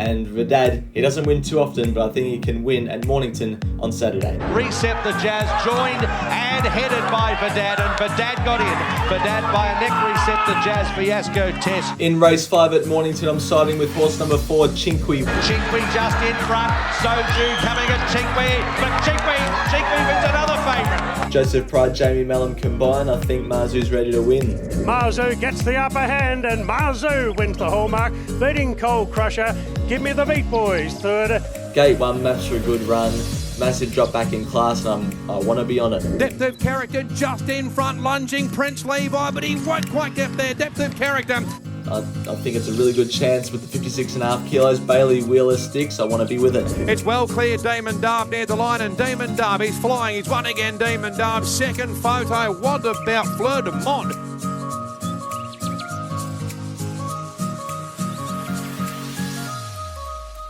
And Verdad, he doesn't win too often, but I think he can win at Mornington on Saturday. Reset the Jazz, joined and headed by Verdad, and Verdad got in. Verdad by a neck reset the Jazz Fiasco test. In race 5 at Mornington, I'm siding with horse number 4, Chinqui. Chinqui just in front, Soju coming at Chinqui, but Chinqui wins another favourite. Joseph Pride, Jamie Mellon combined, I think Marzu's ready to win. Marzu gets the upper hand and Marzu wins the hallmark, beating Cold Crusher. Give me the Beat Boys third. Gate 1 maps for a good run. Massive drop back in class, and I want to be on it. Depth of Character just in front, lunging Prince Levi, but he won't quite get there. Depth of Character. I think it's a really good chance with the 56.5 kilos. Bailey Wheeler sticks. I want to be with it. It's well clear. Damon Darb near the line, and Damon Darb, he's flying. He's won again. Damon Darb, second photo. What about Fleur de Monde?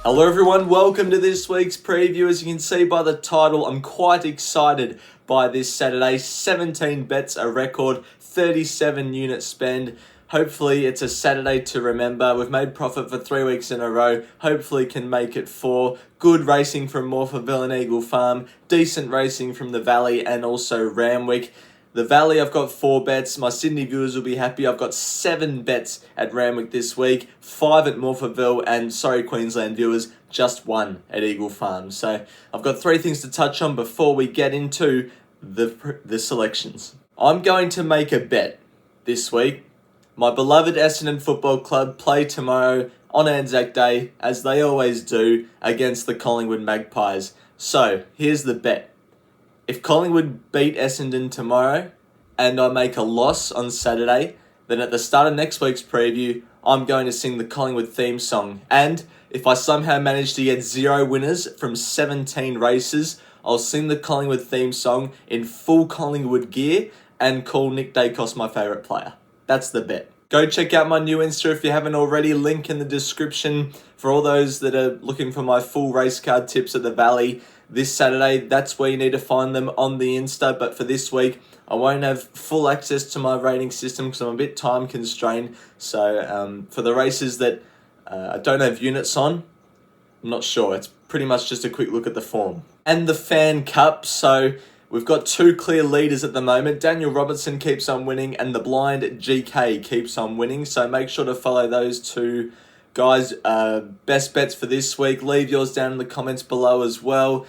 Hello everyone, welcome to this week's preview. As you can see by the title, I'm quite excited by this Saturday. 17 bets, a record, 37 unit spend. Hopefully it's a Saturday to remember. We've made profit for 3 weeks in a row. Hopefully can make it 4. Good racing from Morphettville and Eagle Farm. Decent racing from the Valley and also Randwick. The Valley, I've got 4 bets. My Sydney viewers will be happy. I've got 7 bets at Randwick this week, 5 at Morphettville, and sorry Queensland viewers, just 1 at Eagle Farm. So I've got 3 things to touch on before we get into the selections. I'm going to make a bet this week. My beloved Essendon Football Club play tomorrow on Anzac Day, as they always do, against the Collingwood Magpies. So here's the bet. If Collingwood beat Essendon tomorrow and I make a loss on Saturday, then at the start of next week's preview, I'm going to sing the Collingwood theme song. And if I somehow manage to get 0 winners from 17 races, I'll sing the Collingwood theme song in full Collingwood gear and call Nick Dacos my favourite player. That's the bet. Go check out my new Insta if you haven't already. Link in the description for all those that are looking for my full race card tips at the Valley. This Saturday, that's where you need to find them on the Insta. But for this week, I won't have full access to my rating system because I'm a bit time constrained. So for the races that I don't have units on, I'm not sure. It's pretty much just a quick look at the form. And the Fan Cup. So we've got 2 clear leaders at the moment. Daniel Robertson keeps on winning and the blind GK keeps on winning. So make sure to follow those 2 guys. Best bets for this week. Leave yours down in the comments below as well.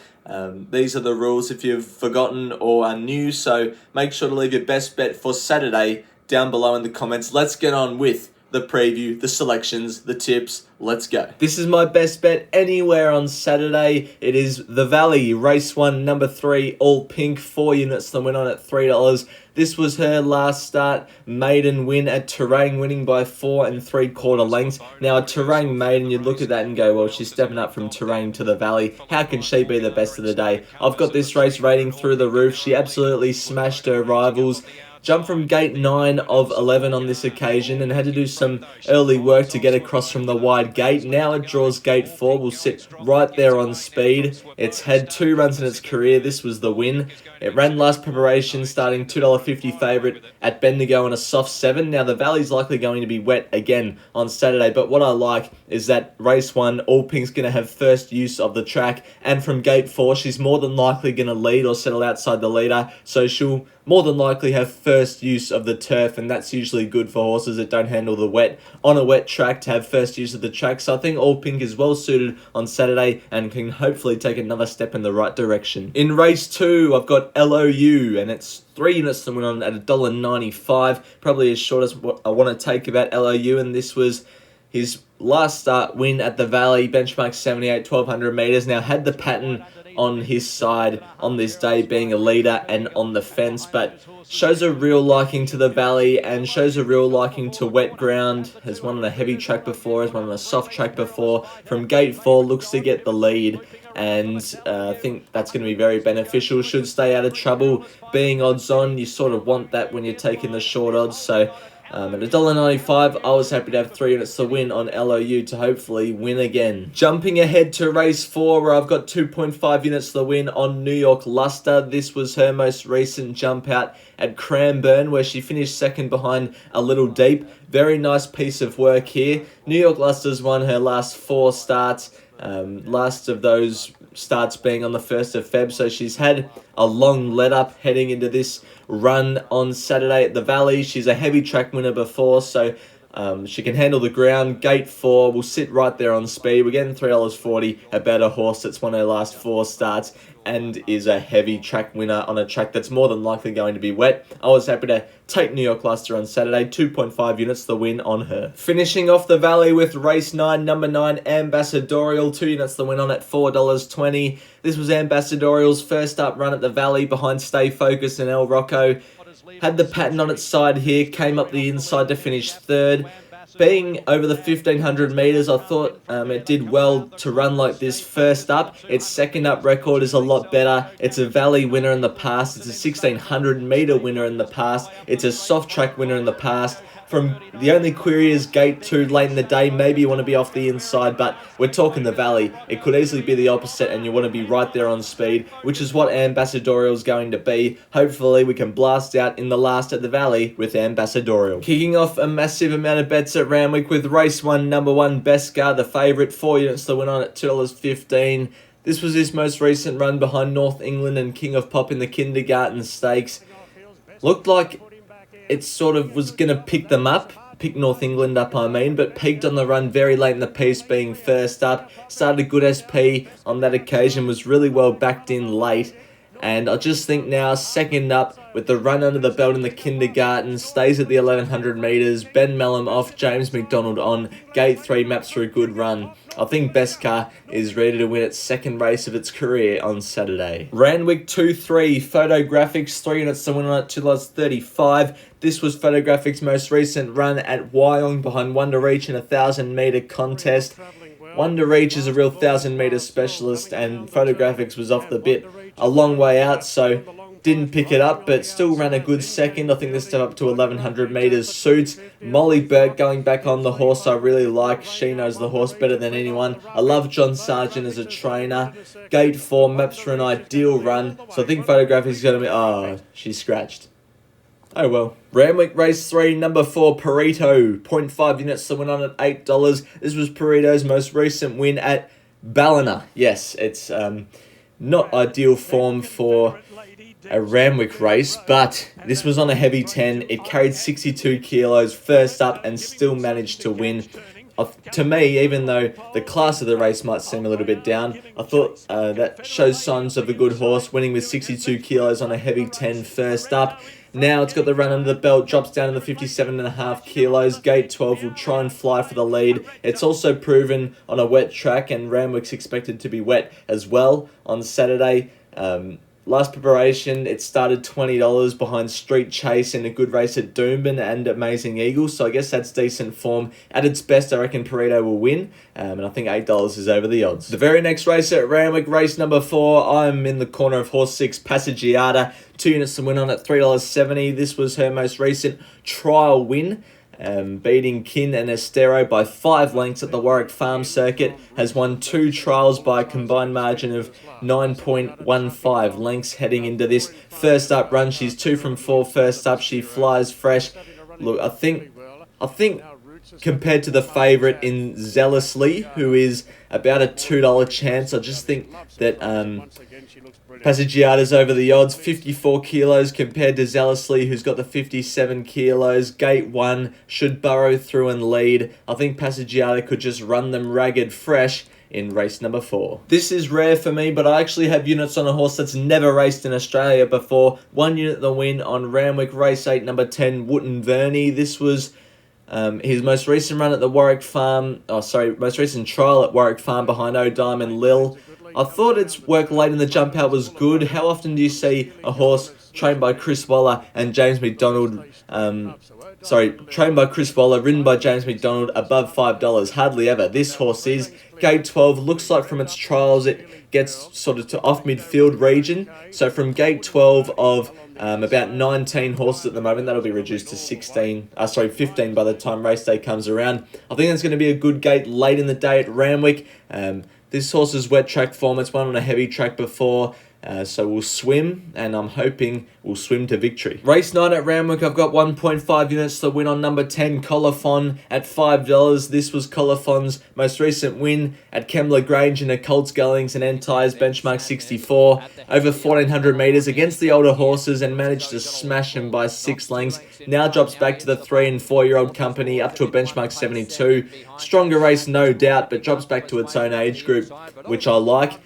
These are the rules if you've forgotten or are new, so make sure to leave your best bet for Saturday down below in the comments. Let's get on with the preview, the selections, the tips. Let's go. This is my best bet anywhere on Saturday. It is the Valley, race 1, number 3, all pink, 4 units to win on at $3. This was her last start, maiden win at Terrain, winning by 4 3/4 lengths. Now a Terrain maiden, you'd look at that and go, well, she's stepping up from Terrain to the Valley. How can she be the best of the day? I've got this race rating through the roof. She absolutely smashed her rivals. Jumped from gate 9 of 11 on this occasion and had to do some early work to get across from the wide gate. Now it draws gate 4, will sit right there on speed. It's had 2 runs in its career. This was the win. It ran last preparation, starting $2.50 favourite at Bendigo on a soft 7. Now the Valley's likely going to be wet again on Saturday, but what I like is that race 1, All Pink's going to have first use of the track, and from gate 4, she's more than likely going to lead or settle outside the leader, so she'll more than likely have first use of the turf, and that's usually good for horses that don't handle the wet on a wet track to have first use of the track. So I think All Pink is well suited on Saturday and can hopefully take another step in the right direction. In race 2, I've got LOU, and it's 3 units to win on at $1.95, probably as short as what I want to take about LOU, and this was his last start win at the Valley, benchmark 78, 1200 metres. Now had the pattern on his side on this day, being a leader and on the fence, but shows a real liking to the Valley and shows a real liking to wet ground. Has won on a heavy track before, has won on a soft track before. From gate 4, looks to get the lead, and I think that's going to be very beneficial. Should stay out of trouble. Being odds on, you sort of want that when you're taking the short odds, so At $1.95, I was happy to have 3 units to win on LOU to hopefully win again. Jumping ahead to race 4, where I've got 2.5 units to win on New York Luster. This was her most recent jump out at Cranbourne, where she finished second behind A Little Deep. Very nice piece of work here. New York Luster's won her last 4 starts. Last of those starts being on the 1st of Feb, so she's had a long let up heading into this run on Saturday at the Valley. She's a heavy track winner before, so she can handle the ground. Gate 4 will sit right there on speed. We're getting $3.40 about a horse that's won her last 4 starts and is a heavy track winner on a track that's more than likely going to be wet. I was happy to take New York Luster on Saturday, 2.5 units to win on her. Finishing off the Valley with race 9, number 9, Ambassadorial, 2 units to win on at $4.20. This was Ambassadorial's first up run at the Valley behind Stay Focused and El Rocco. Had the pattern on its side here, came up the inside to finish 3rd. Being over the 1,500 metres, I thought it did well to run like this first up. Its second up record is a lot better. It's a Valley winner in the past. It's a 1,600 metre winner in the past. It's a soft track winner in the past. From the only query is gate 2 late in the day. Maybe you want to be off the inside, but we're talking the Valley. It could easily be the opposite, and you want to be right there on speed, which is what Ambassadorial is going to be. Hopefully, we can blast out in the last at the Valley with Ambassadorial. Kicking off a massive amount of bets at Randwick with race 1, number 1, Beskar, the favourite, 4 units to win on at $2.15. This was his most recent run behind North England and King of Pop in the Kindergarten Stakes. Looked like it sort of was going to pick North England up, but peaked on the run very late in the piece, being first up. Started a good SP on that occasion, was really well backed in late. And I just think now, second up with the run under the belt in the Kindergarten, stays at the 1,100 metres. Ben Mellum off, James McDonald on. Gate 3 maps for a good run. I think Beskar is ready to win its second race of its career on Saturday. Randwick 2-3, Photographics, 3 units to win on at $2.35. This was Photographics' most recent run at Wyong behind Wonder Reach in a 1,000 metre contest. Wonder Reach is a real 1,000 metre specialist, and Photographics was off the bit a long way out, so didn't pick it up, but still ran a good second. I think this step up to 1,100 metres suits. Molly Burke going back on the horse I really like. She knows the horse better than anyone. I love John Sargent as a trainer. Gate 4 maps for an ideal run, so I think Photographics is going to be... Oh, she scratched. Oh well. Randwick race 3, number 4, Perito. 0.5 units to win on at $8. This was Perito's most recent win at Ballina. Yes, it's not ideal form for a Randwick race, but this was on a heavy 10. It carried 62 kilos first up and still managed to win. To me, even though the class of the race might seem a little bit down, I thought that shows signs of a good horse, winning with 62 kilos on a heavy 10 first up. Now it's got the run under the belt, drops down to the 57.5 kilos. Gate 12 will try and fly for the lead. It's also proven on a wet track, and Randwick's expected to be wet as well on Saturday. Last preparation, it started $20 behind Street Chase in a good race at Doomben and Amazing Eagle, so I guess that's decent form. At its best, I reckon Perito will win, and I think $8 is over the odds. The very next race at Randwick, race number 4, I'm in the corner of horse 6, Passagiata, 2 units to win on at $3.70. This was her most recent trial win. Beating Kin and Estero by 5 lengths at the Warwick Farm Circuit, has won 2 trials by a combined margin of 9.15 lengths heading into this first up run. She's 2 from 4 first up. She flies fresh. Look, I think compared to the favourite in Zealously, who is about a $2 chance, I just think that Passagiata's over the odds. 54 kilos compared to Zealously, who's got the 57 kilos. Gate 1 should burrow through and lead. I think Passagiata could just run them ragged fresh in race number 4. This is rare for me, but I actually have units on a horse that's never raced in Australia before. 1 unit the win on Randwick race 8, number 10, Wootton Verney. This was his most recent run at the Warwick Farm, most recent trial at Warwick Farm behind O'Diamond Lil. I thought its work late in the jump out was good. How often do you see a horse trained by Chris Waller and James McDonald trained by Chris Waller, ridden by James McDonald, above $5. Hardly ever. This horse is. Gate 12, looks like from its trials it gets sort of to off midfield region. So from gate 12 of about 19 horses at the moment, that'll be reduced to 15 by the time race day comes around. I think that's going to be a good gate late in the day at Randwick. This horse's wet track form, it's won on a heavy track before. So we'll swim, and I'm hoping we'll swim to victory. Race 9 at Randwick, I've got 1.5 units to win on number 10, Colophon, at $5. This was Colophon's most recent win at Kembla Grange in a Colts Gullings and Entires benchmark 64, over 1,400 metres against the older horses and managed to smash him by 6 lengths. Now drops back to the 3 and 4 year old company up to a benchmark 72. Stronger race, no doubt, but drops back to its own age group, which I like.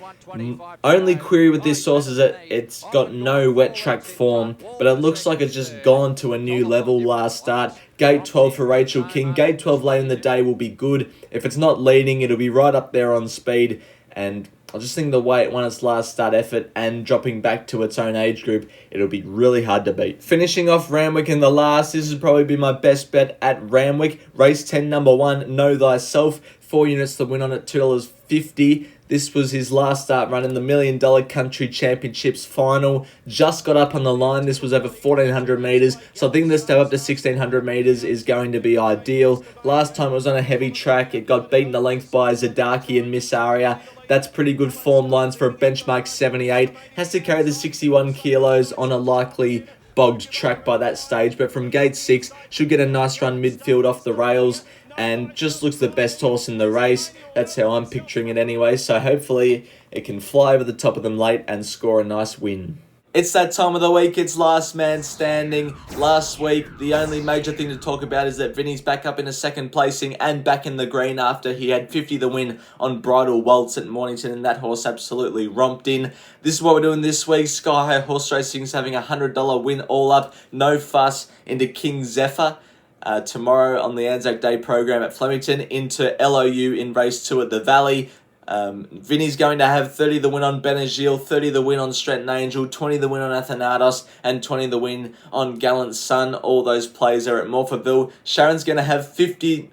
Only query with this horse is that it's got no wet track form, but it looks like it's just gone to a new level last start. Gate 12 for Rachel King. Gate 12 late in the day will be good. If it's not leading, it'll be right up there on speed, and I just think the way it won its last start effort and dropping back to its own age group, it'll be really hard to beat. Finishing off Randwick in the last, this has probably been my best bet at Randwick. Race 10, number 1, Know Thyself. 4 units to win on at $2.50. This was his last start run in the $1 Million Country Championships final. Just got up on the line. This was over 1,400 metres. So I think the step up to 1,600 metres is going to be ideal. Last time it was on a heavy track. It got beaten a length by Zadaki and Miss Aria. That's pretty good form lines for a benchmark 78. Has to carry the 61 kilos on a likely bogged track by that stage. But from gate 6, should get a nice run midfield off the rails. And just looks the best horse in the race. That's how I'm picturing it anyway. So hopefully it can fly over the top of them late and score a nice win. It's that time of the week. It's last man standing. Last week, the only major thing to talk about is that Vinny's back up in a second placing and back in the green after he had 50 the win on Bridal Waltz at Mornington, and that horse absolutely romped in. This is what we're doing this week. Sky High Horse Racing's having a $100 win all up. No fuss into King Zephyr. Tomorrow on the Anzac Day program at Flemington, into LOU in race 2 at the Valley. Vinny's going to have 30 the win on Benagil, 30 the win on Stretton Angel, 20 the win on Athanatos, and 20 the win on Gallant Sun. All those plays are at Morphettville. Sharon's going to have 15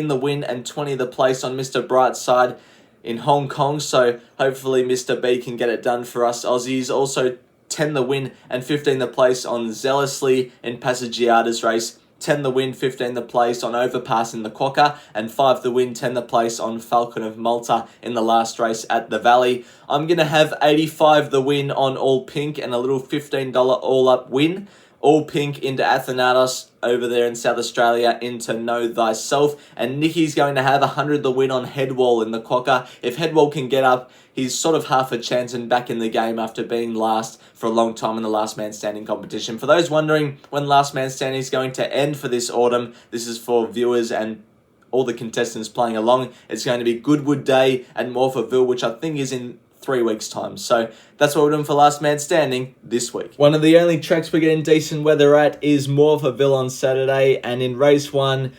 the win and 20 the place on Mr. Brightside in Hong Kong. So hopefully Mr. B can get it done for us Aussies. Also 10 the win and 15 the place on Zealously in Passagiata's race. 10 the win, 15 the place on Overpass in the Quokka, and 5 the win, 10 the place on Falcon of Malta in the last race at the Valley. I'm going to have 85 the win on All Pink and a little $15 all-up win. All Pink into Athanatos over there in South Australia into Know Thyself. And Nicky's going to have 100 the win on Headwall in the Quokka. If Headwall can get up, he's sort of half a chance and back in the game after being last for a long time in the Last Man Standing competition. For those wondering when Last Man Standing is going to end for this autumn, this is for viewers and all the contestants playing along. It's going to be Goodwood Day at Morphettville, which I think is in 3 weeks' time. So that's what we're doing for Last Man Standing this week. One of the only tracks we're getting decent weather at is Morphettville on Saturday, and in race 1,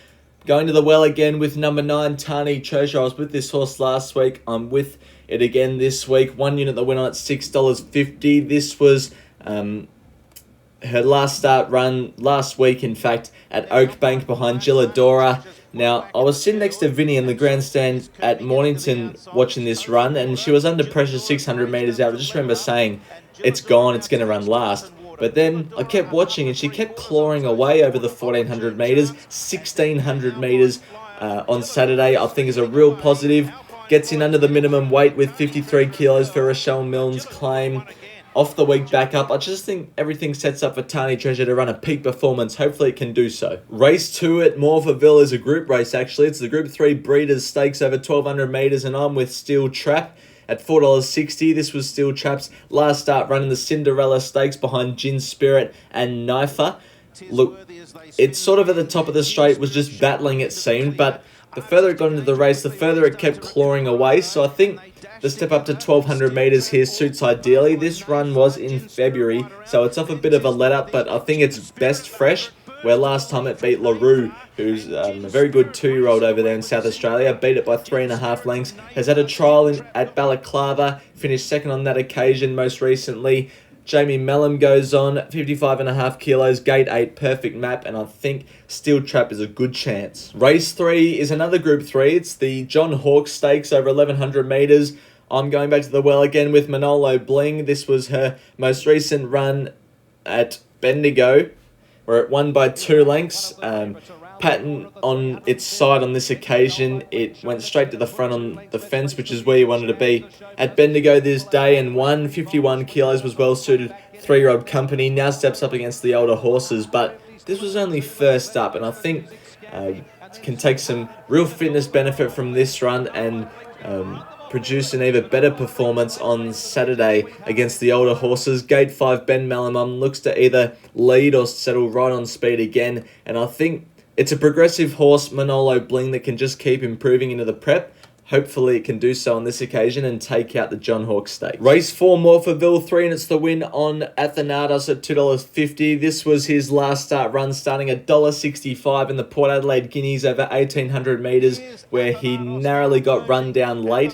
going to the well again with number 9, Tani Treasure. I was with this horse last week. I'm with it again this week. 1 unit that went on at $6.50. This was her last start run last week, in fact, at Oakbank behind Gilladora. Now, I was sitting next to Vinny in the grandstand at Mornington watching this run, and she was under pressure 600 metres out. I just remember saying, it's gone, it's going to run last. But then I kept watching, and she kept clawing away over the 1,400 metres, 1,600 metres on Saturday. I think is a real positive. Gets in under the minimum weight with 53 kilos for Rochelle Milne's claim. Off the week back up. I just think everything sets up for Tani Treasure to run a peak performance. Hopefully it can do so. Race 2 at Morphettville is a group race, actually. It's the Group 3 Breeders' Stakes over 1,200 metres, and I'm with Steel Trap at $4.60. This was Steel Trap's last start running the Cinderella Stakes behind Gin Spirit and Knifer. Look, it's sort of at the top of the straight, was just battling it seemed, but the further it got into the race, the further it kept clawing away. So I think the step up to 1,200 metres here suits ideally. This run was in February, so it's off a bit of a let-up, but I think it's best fresh, where last time it beat LaRue, who's a very good 2-year-old over there in South Australia, beat it by 3.5 lengths, has had a trial at Balaclava, finished second on that occasion most recently. Jamie Mellum goes on, 55.5 kilos, gate 8, perfect map, and I think Steel Trap is a good chance. Race 3 is another Group 3. It's the John Hawkes Stakes over 1,100 metres. I'm going back to the well again with Manolo Bling. This was her most recent run at Bendigo, where it won by 2 lengths. Pattern on its side on this occasion. It went straight to the front on the fence, which is where you wanted to be at Bendigo this day, and won. 51 kilos, was well suited, 3-year-old company. Now steps up against the older horses, but this was only first up, and I think can take some real fitness benefit from this run and produce an even better performance on Saturday against the older horses. Gate 5, Ben Malamum looks to either lead or settle right on speed again, and I think it's a progressive horse, Manolo Bling, that can just keep improving into the prep. Hopefully it can do so on this occasion and take out the John Hawkes Stake. Race 4, Morphettville 3, and it's the win on Athanatos at $2.50. This was his last start run, starting at $1.65 in the Port Adelaide Guineas over 1,800 metres, where he narrowly got run down late.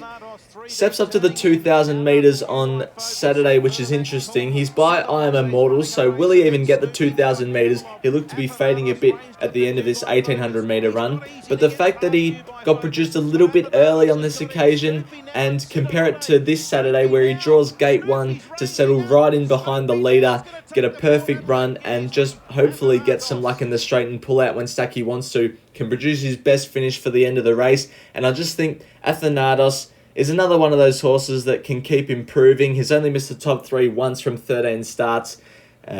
Steps up to the 2,000 metres on Saturday, which is interesting. He's by I Am Immortal, so will he even get the 2,000 metres? He looked to be fading a bit at the end of this 1,800 metre run. But the fact that he got produced a little bit early on this occasion, and compare it to this Saturday where he draws gate 1 to settle right in behind the leader, get a perfect run, and just hopefully get some luck in the straight and pull out when Stacky wants to, can produce his best finish for the end of the race. And I just think Athanatos is another one of those horses that can keep improving. He's only missed the top 3 once from 13 starts.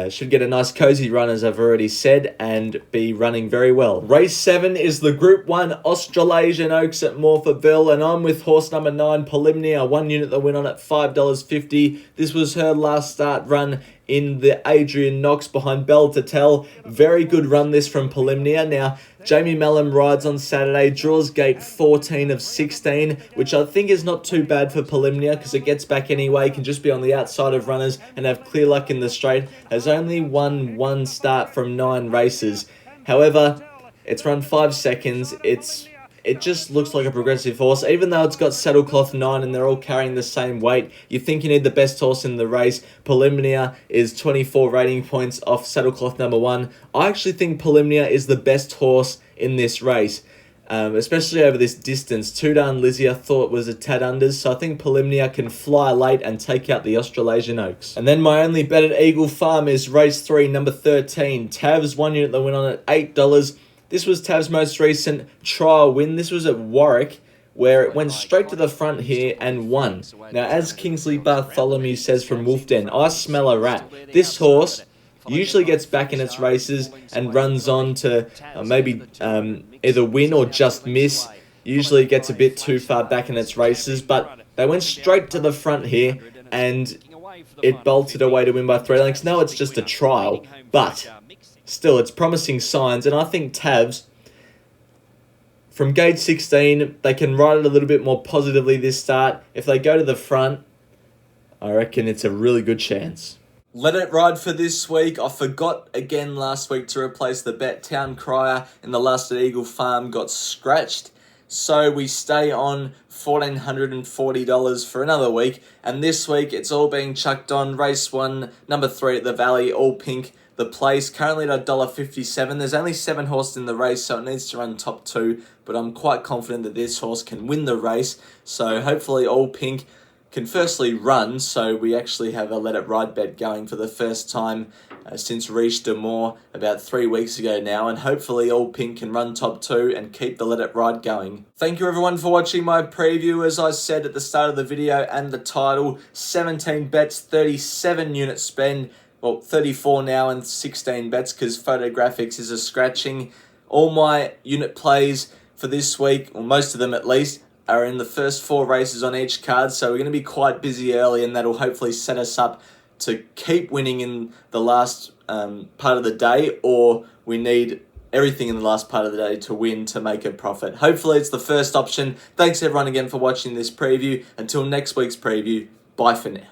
Should get a nice cozy run, as I've already said, and be running very well. Race 7 is the Group 1 Australasian Oaks at Morphettville, and I'm with horse number 9, Polymnia, 1 unit that went on at $5.50. This was her last start run in the Adrian Knox behind Bell to Tell. Very good run this from Polymnia. Now, Jamie Mellum rides on Saturday, draws gate 14 of 16, which I think is not too bad for Polymnia because it gets back anyway, can just be on the outside of runners and have clear luck in the straight. Has only won 1 start from 9 races. However, it's run 5 seconds. It just looks like a progressive horse. Even though it's got Saddlecloth 9 and they're all carrying the same weight, you think you need the best horse in the race. Polymnia is 24 rating points off Saddlecloth number 1. I actually think Polymnia is the best horse in this race, especially over this distance. Tudan Lizzie I thought was a tad unders, so I think Polymnia can fly late and take out the Australasian Oaks. And then my only bet at Eagle Farm is race 3, number 13. Tavs, 1 unit that went on at $8. This was Tav's most recent trial win. This was at Warwick, where it went straight to the front here and won. Now, as Kingsley Bartholomew says from Wolf Den, I smell a rat. This horse usually gets back in its races and runs on to maybe either win or just miss. Usually gets a bit too far back in its races, but they went straight to the front here and it bolted away to win by 3 lengths. No, it's just a trial, but still, it's promising signs, and I think Tavs, from gate 16, they can ride it a little bit more positively this start. If they go to the front, I reckon it's a really good chance. Let it ride for this week. I forgot again last week to replace the bet. Town Crier in the last at Eagle Farm got scratched, so we stay on $1,440 for another week, and this week it's all being chucked on. Race 1, number 3 at the Valley, all pink. The place currently at $1.57. There's only 7 horses in the race, so it needs to run top 2. But I'm quite confident that this horse can win the race. So hopefully all pink can firstly run. So we actually have a Let It Ride bet going for the first time since Riche de Moore about 3 weeks ago now. And hopefully all pink can run top 2 and keep the Let It Ride going. Thank you everyone for watching my preview. As I said at the start of the video and the title, 17 bets, 37 unit spend. Well, 34 now and 16 bets because Photographics is a scratching. All my unit plays for this week, or most of them at least, are in the first 4 races on each card. So we're going to be quite busy early, and that'll hopefully set us up to keep winning in the last part of the day, or we need everything in the last part of the day to win to make a profit. Hopefully it's the first option. Thanks everyone again for watching this preview. Until next week's preview, bye for now.